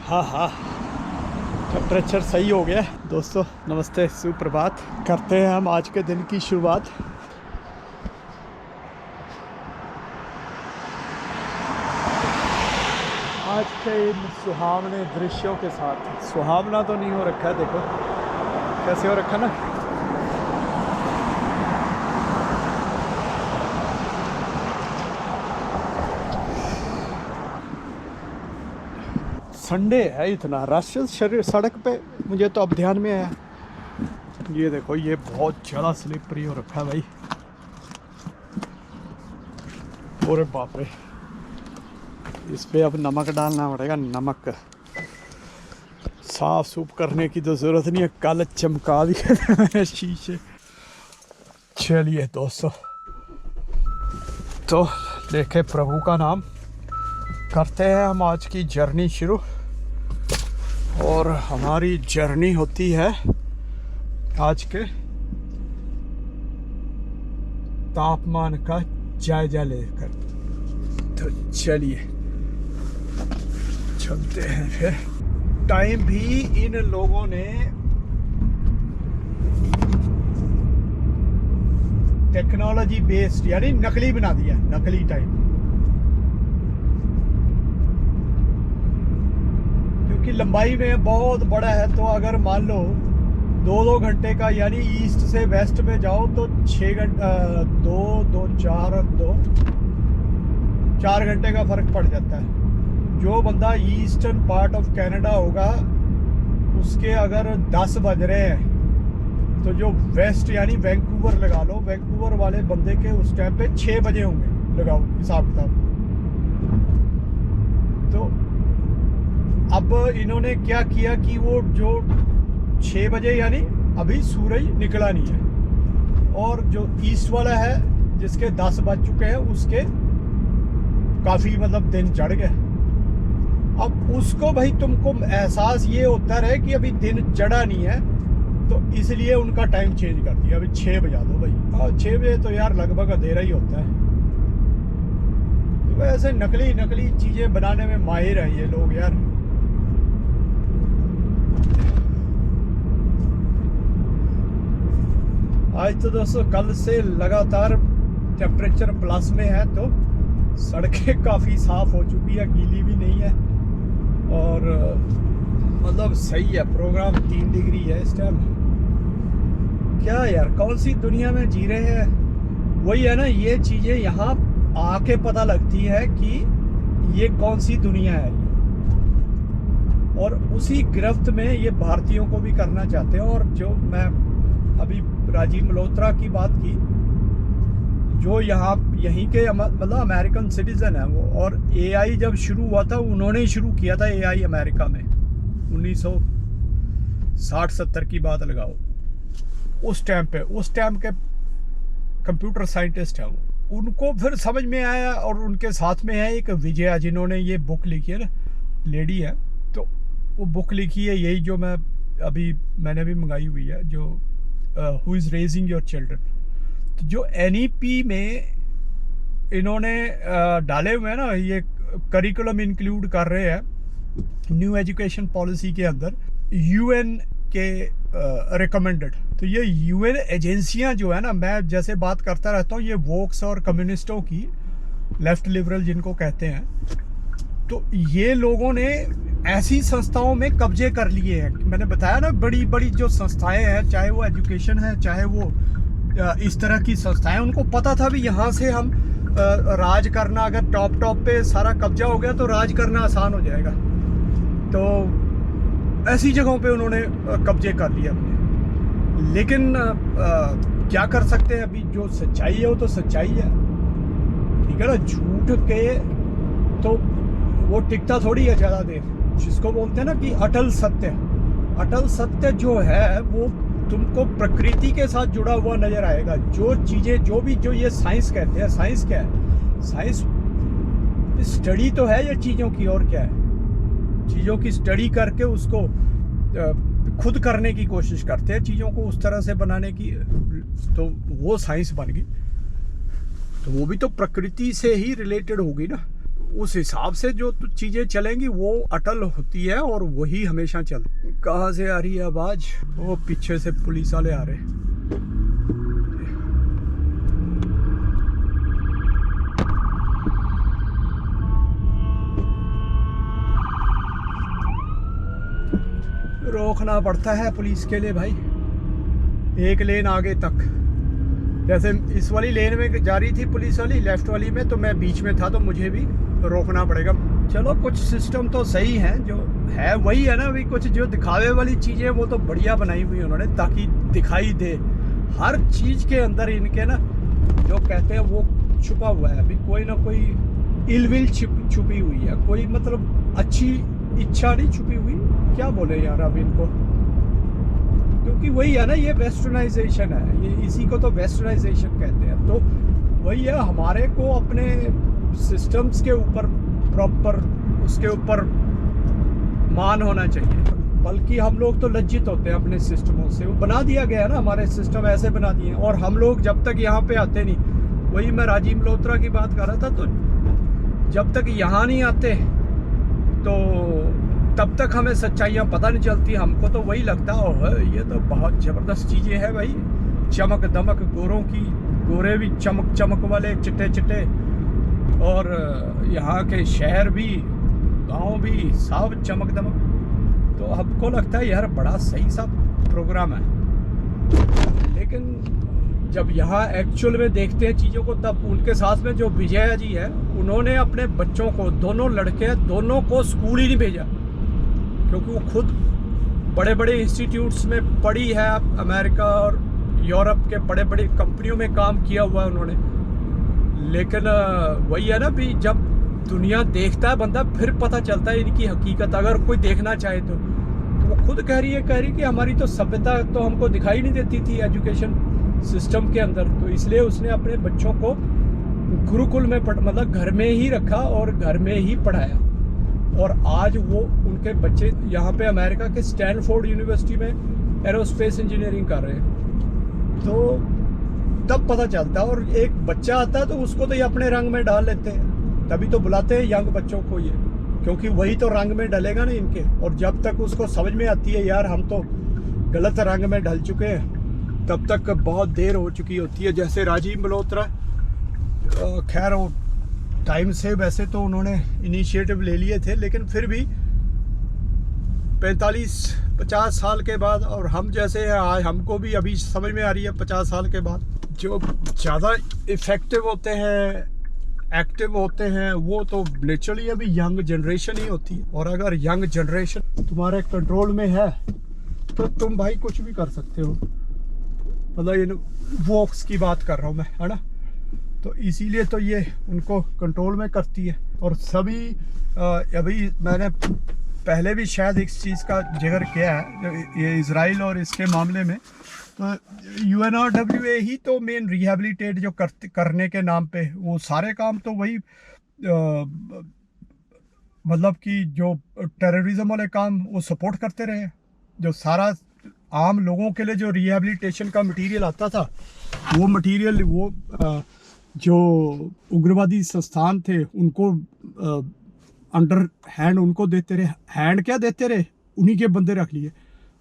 हाँ हाँ, टेम्परेचर सही हो गया दोस्तों। नमस्ते, सुप्रभात। करते हैं हम आज के दिन की शुरुआत। आज के इन सुहावने दृश्यों के साथ। सुहावना तो नहीं हो रखा है, देखो कैसे हो रखा ना। संडे है, इतना रश शरीर सड़क पे मुझे तो अब ध्यान में आया। ये देखो, ये बहुत ज़्यादा स्लिपरी हो रखा है भाई। अरे बाप रे, इस पे अब नमक डालना पड़ेगा। नमक साफ सूफ करने की तो ज़रूरत नहीं है, कल चमका दिए थे मैंने शीशे। चलिए दोस्तों, तो देखे प्रभु का नाम, करते हैं हम आज की जर्नी शुरू। और हमारी जर्नी होती है आज के तापमान का जायजा लेकर। तो चलिए चलते हैं फिर। टाइम भी इन लोगों ने टेक्नोलॉजी बेस्ड यानी नकली बना दिया, नकली टाइम। क्योंकि लंबाई में बहुत बड़ा है, तो अगर मान लो 2-2 घंटे का, यानी ईस्ट से वेस्ट में जाओ तो 6 घंटे 4 घंटे का फर्क पड़ जाता है। जो बंदा ईस्टर्न पार्ट ऑफ कनाडा होगा, उसके अगर 10 बज रहे हैं, तो जो वेस्ट यानी वैंकूवर लगा लो, वैंकूवर वाले बंदे के उस टाइम पे 6 बजे होंगे, लगाओ हिसाब किताब। तो अब इन्होंने क्या किया कि वो जो 6 बजे यानी अभी सूरज निकला नहीं है, और जो ईस्ट वाला है जिसके 10 बज चुके हैं, उसके काफ़ी मतलब दिन चढ़ गए। अब उसको भाई तुमको एहसास ये होता रहे कि अभी दिन चढ़ा नहीं है, तो इसलिए उनका टाइम चेंज कर दिया। अभी 6 बजा दो भाई। हाँ, 6 बजे तो यार लगभग अंधेरा ही होता है। तो वैसे नकली चीज़ें बनाने में माहिर हैं ये लोग यार। आज तो दोस्तों कल से लगातार टेम्परेचर प्लस में है, तो सड़कें काफ़ी साफ़ हो चुकी है, गीली भी नहीं है, और मतलब सही है। प्रोग्राम 3 डिग्री है इस टाइम। क्या यार, कौन सी दुनिया में जी रहे हैं। वही है ना, ये चीज़ें यहाँ आके पता लगती है कि ये कौन सी दुनिया है। और उसी गिरफ्त में ये भारतीयों को भी करना चाहते हैं। और जो मैं अभी राजीव मल्होत्रा की बात की, जो यहीं के मतलब अमेरिकन सिटीजन है वो, और एआई जब शुरू हुआ था, उन्होंने ही शुरू किया था एआई अमेरिका में, 1960-70 की बात लगाओ। उस टाइम के कंप्यूटर साइंटिस्ट है वो। उनको फिर समझ में आया, और उनके साथ में है एक विजया, जिन्होंने ये बुक लिखी है ना, लेडी है। तो वो बुक लिखी है यही जो मैंने भी मंगाई हुई है, जो who is raising your children. तो जो एनईपी में इन्होंने डाले हुए हैं ना, ये करिकुलम इंक्लूड कर रहे हैं न्यू एजुकेशन पॉलिसी के अंदर, यूएन के रिकमेंडेड। तो ये यूएन एजेंसियां जो है ना, मैं जैसे बात करता रहता हूँ, ये वोक्स और कम्युनिस्टों की, लेफ्ट लिबरल जिनको कहते हैं, तो ये लोगों ने ऐसी संस्थाओं में कब्जे कर लिए हैं। मैंने बताया ना, बड़ी बड़ी जो संस्थाएं हैं, चाहे वो एजुकेशन है, चाहे वो इस तरह की संस्थाएं, उनको पता था भी यहाँ से हम राज करना, अगर टॉप पे सारा कब्जा हो गया तो राज करना आसान हो जाएगा। तो ऐसी जगहों पे उन्होंने कब्जे कर लिए अपने। लेकिन क्या कर सकते हैं, अभी जो सच्चाई है वो तो सच्चाई है, ठीक है ना। झूठ के तो वो टिकता थोड़ी है ज़्यादा देर। जिसको बोलते हैं ना कि अटल सत्य जो है, वो तुमको प्रकृति के साथ जुड़ा हुआ नजर आएगा। जो चीज़ें जो ये साइंस कहते हैं, साइंस क्या है? साइंस स्टडी तो है ये चीज़ों की, और क्या है, चीज़ों की स्टडी करके उसको खुद करने की कोशिश करते हैं, चीज़ों को उस तरह से बनाने की, तो वो साइंस बन गई। तो वो भी तो प्रकृति से ही रिलेटेड होगी ना। उस हिसाब से जो चीज़ें चलेंगी वो अटल होती है और वही हमेशा चल। कहाँ से आ रही है आवाज़? वो पीछे से पुलिस वाले आ रहे। रोकना पड़ता है पुलिस के लिए भाई, एक लेन आगे तक। जैसे इस वाली लेन में जा रही थी पुलिस वाली, लेफ्ट वाली में, तो मैं बीच में था तो मुझे भी रोकना पड़ेगा। चलो कुछ सिस्टम तो सही है, जो है वही है ना। अभी कुछ जो दिखावे वाली चीज़ें वो तो बढ़िया बनाई हुई उन्होंने, ताकि दिखाई दे हर चीज़ के अंदर इनके ना जो कहते हैं वो छुपा हुआ है। अभी कोई ना कोई इलविल छुपी हुई है, कोई मतलब अच्छी इच्छा नहीं छुपी हुई। क्या बोले यार अब इनको, क्योंकि वही है ना, ये वेस्टर्नाइजेशन है, ये इसी को तो वेस्टर्नाइजेशन कहते हैं। तो वही है, हमारे को अपने सिस्टम्स के ऊपर प्रॉपर उसके ऊपर मान होना चाहिए। बल्कि हम लोग तो लज्जित होते हैं अपने सिस्टमों से। वो बना दिया गया है ना, हमारे सिस्टम ऐसे बना दिए हैं, और हम लोग जब तक यहाँ पे आते नहीं, वही मैं राजीव मल्होत्रा की बात कर रहा था, तो जब तक यहाँ नहीं आते तो तब तक हमें सच्चाइयाँ पता नहीं चलती। हमको तो वही लगता है ये तो बहुत ज़बरदस्त चीज़ें हैं भाई, चमक दमक गोरों की, गोरे भी चमक चमक वाले, चिट्टे चिट्टे, और यहाँ के शहर भी गांव भी सब चमक दमक। तो हमको लगता है यार बड़ा सही सा प्रोग्राम है, लेकिन जब यहाँ एक्चुअल में देखते हैं चीज़ों को, तब उनके साथ में जो विजया जी है, उन्होंने अपने बच्चों को, दोनों लड़के दोनों को स्कूल ही नहीं भेजा, क्योंकि वो खुद बड़े बड़े इंस्टीट्यूट्स में पढ़ी है, अमेरिका और यूरोप के बड़े बड़े कंपनियों में काम किया हुआ है उन्होंने। लेकिन वही है ना भी, जब दुनिया देखता है बंदा, फिर पता चलता है इनकी हकीकत, अगर कोई देखना चाहे तो वो खुद कह रही है कि हमारी तो सभ्यता तो हमको दिखाई नहीं देती थी एजुकेशन सिस्टम के अंदर। तो इसलिए उसने अपने बच्चों को गुरुकुल में मतलब घर में ही रखा और घर में ही पढ़ाया, और आज वो उनके बच्चे यहाँ पे अमेरिका के स्टैनफोर्ड यूनिवर्सिटी में एरोस्पेस इंजीनियरिंग कर रहे हैं। तो तब पता चलता है, और एक बच्चा आता है तो उसको तो ये अपने रंग में डाल लेते हैं, तभी तो बुलाते हैं यंग बच्चों को ये, क्योंकि वही तो रंग में डलेगा ना इनके। और जब तक उसको समझ में आती है यार हम तो गलत रंग में ढल चुके हैं, तब तक बहुत देर हो चुकी होती है। जैसे राजीव मल्होत्रा, खैर वो टाइम से वैसे तो उन्होंने इनिशिएटिव ले लिए थे, लेकिन फिर भी 45-50 साल के बाद, और हम जैसे हैं आज, हमको भी अभी समझ में आ रही है 50 साल के बाद, जो ज़्यादा इफ़ेक्टिव होते हैं, एक्टिव होते हैं, वो तो नेचुरली अभी यंग जनरेशन ही होती है। और अगर यंग जनरेशन तुम्हारे कंट्रोल में है तो तुम भाई कुछ भी कर सकते हो। मतलब ये वॉक्स की बात कर रहा हूँ मैं, है ना। तो इसीलिए तो ये उनको कंट्रोल में करती है। और सभी अभी मैंने पहले भी शायद इस चीज़ का जिक्र किया है, ये इजराइल और इसके मामले में, तो UNRWA ही तो मेन रिहेबिलिटेट जो करने के नाम पे, वो सारे काम तो वही मतलब कि जो टेररिज्म वाले काम वो सपोर्ट करते रहे। जो सारा आम लोगों के लिए जो रिहेबिलिटेशन का मटेरियल आता था, वो मटेरियल वो जो उग्रवादी संस्थान थे उनको अंडर हैंड उनको देते रहे। हैंड क्या देते रहे, उन्हीं के बंदे रख लिए,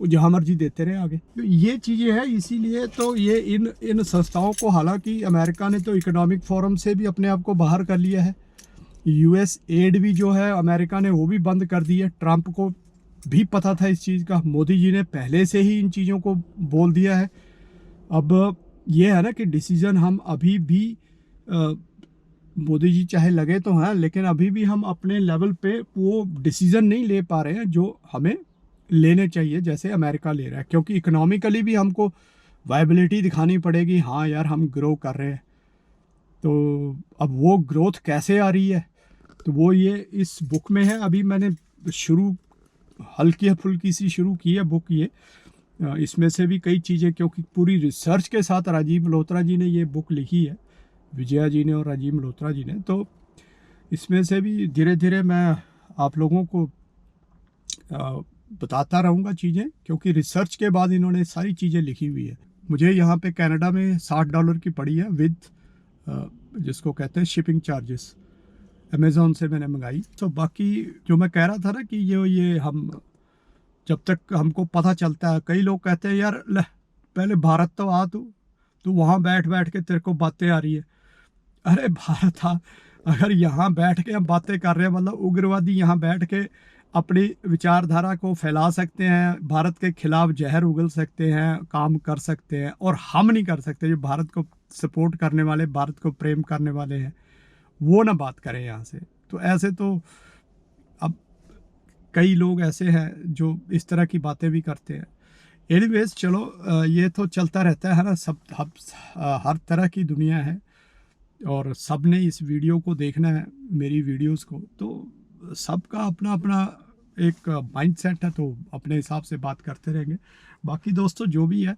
वो जहाँ मर्जी देते रहे आगे। तो ये चीज़ें हैं, इसीलिए तो ये इन संस्थाओं को, हालांकि अमेरिका ने तो इकोनॉमिक फोरम से भी अपने आप को बाहर कर लिया है, US एड भी जो है अमेरिका ने वो भी बंद कर दी है। ट्रंप को भी पता था इस चीज़ का, मोदी जी ने पहले से ही इन चीज़ों को बोल दिया है। अब ये है ना कि डिसीज़न हम अभी भी मोदी जी चाहे लगे तो हैं, लेकिन अभी भी हम अपने लेवल पे वो डिसीज़न नहीं ले पा रहे हैं जो हमें लेने चाहिए, जैसे अमेरिका ले रहा है। क्योंकि इकोनॉमिकली भी हमको वायबिलिटी दिखानी पड़ेगी, हाँ यार हम ग्रो कर रहे हैं। तो अब वो ग्रोथ कैसे आ रही है, तो वो ये इस बुक में है। अभी मैंने शुरू हल्की फुल्की सी शुरू की है बुक ये, इसमें से भी कई चीज़ें, क्योंकि पूरी रिसर्च के साथ राजीव मल्होत्रा जी ने ये बुक लिखी है, विजया जी ने और राजीव मल्होत्रा जी ने। तो इसमें से भी धीरे धीरे मैं आप लोगों को बताता रहूँगा चीज़ें, क्योंकि रिसर्च के बाद इन्होंने सारी चीज़ें लिखी हुई है। मुझे यहाँ पे कनाडा में $60 की पड़ी है, विद जिसको कहते हैं शिपिंग चार्जेस। अमेज़ोन से मैंने मंगाई। तो बाकी जो मैं कह रहा था ना कि ये हम जब तक हमको पता चलता है, कई लोग कहते हैं यार ले पहले भारत तो आ, तू वहाँ बैठ बैठ के तेरे को बातें आ रही है। अरे भारत आ, अगर यहाँ बैठ के हम बातें कर रहे हैं, मतलब उग्रवादी यहाँ बैठ के अपनी विचारधारा को फैला सकते हैं, भारत के खिलाफ जहर उगल सकते हैं, काम कर सकते हैं, और हम नहीं कर सकते। जो भारत को सपोर्ट करने वाले, भारत को प्रेम करने वाले हैं, वो ना बात करें यहाँ से। तो ऐसे तो अब कई लोग ऐसे हैं जो इस तरह की बातें भी करते हैं। एनीवेज चलो, ये तो चलता रहता है ना, सब हर तरह की दुनिया है और सब ने इस वीडियो को देखना है, मेरी वीडियोस को। तो सबका अपना अपना एक माइंडसेट है, तो अपने हिसाब से बात करते रहेंगे। बाकी दोस्तों जो भी है,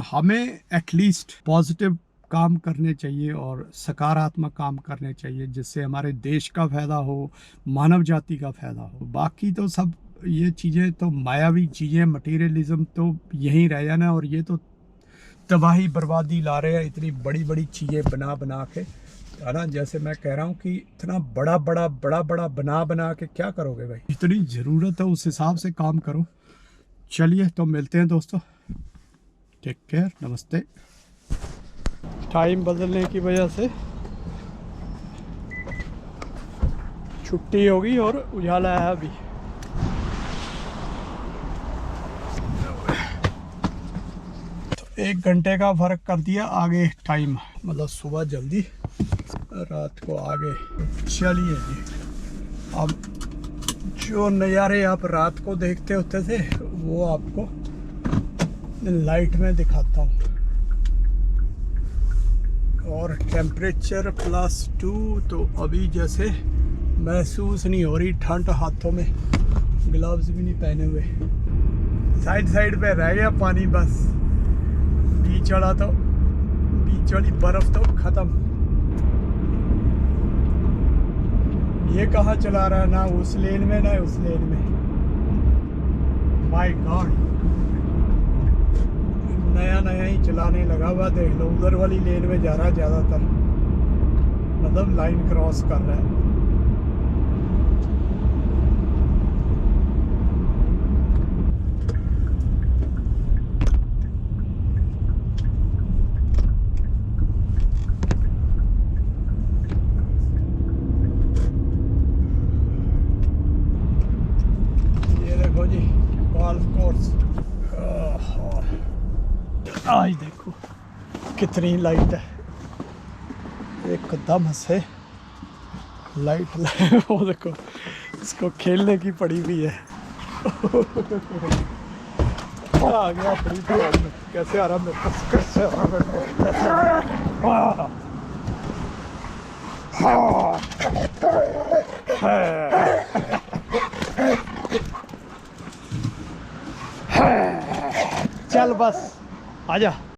हमें एटलीस्ट पॉजिटिव काम करने चाहिए और सकारात्मक काम करने चाहिए, जिससे हमारे देश का फ़ायदा हो, मानव जाति का फ़ायदा हो। बाकी तो सब ये चीज़ें तो मायावी चीज़ें, मटीरियलिज्म तो यहीं रह जाना, और ये तो तबाही बर्बादी ला रहे हैं इतनी बड़ी बड़ी चीज़ें बना बना के, है ना। जैसे मैं कह रहा हूँ कि इतना बड़ा बड़ा बना के क्या करोगे भाई, इतनी ज़रूरत है उस हिसाब से काम करो। चलिए तो मिलते हैं दोस्तों, टेक केयर, नमस्ते। टाइम बदलने की वजह से छुट्टी होगी और उजाला है अभी। तो 1 घंटे का फ़र्क कर दिया आगे टाइम, मतलब सुबह जल्दी, रात को आगे। चलिए जी, अब जो नज़ारे आप रात को देखते होते थे वो आपको लाइट में दिखाता हूँ। और टेम्परेचर +2, तो अभी जैसे महसूस नहीं हो रही ठंड, हाथों में ग्लव्स भी नहीं पहने हुए। साइड पे रह गया पानी बस, बीच वाली बर्फ़ तो ख़त्म। ये कहाँ चला रहा है, ना उस लेन में ना उस लेन में। माय गॉड, नया ही चलाने लगा हुआ, देख लो उधर वाली लेन में जा रहा है ज़्यादातर, मतलब लाइन क्रॉस कर रहा है। ये देखो जी गोल्फ कोर्स, आज देखो कितनी लाइट है, एकदम से लाइट वो देखो, इसको खेलने की पड़ी हुई है। आ गया फ्री फायर में, कैसे आ रहा मेरे पास, कैसे आ रहा मेरे पास। चल बस आजा।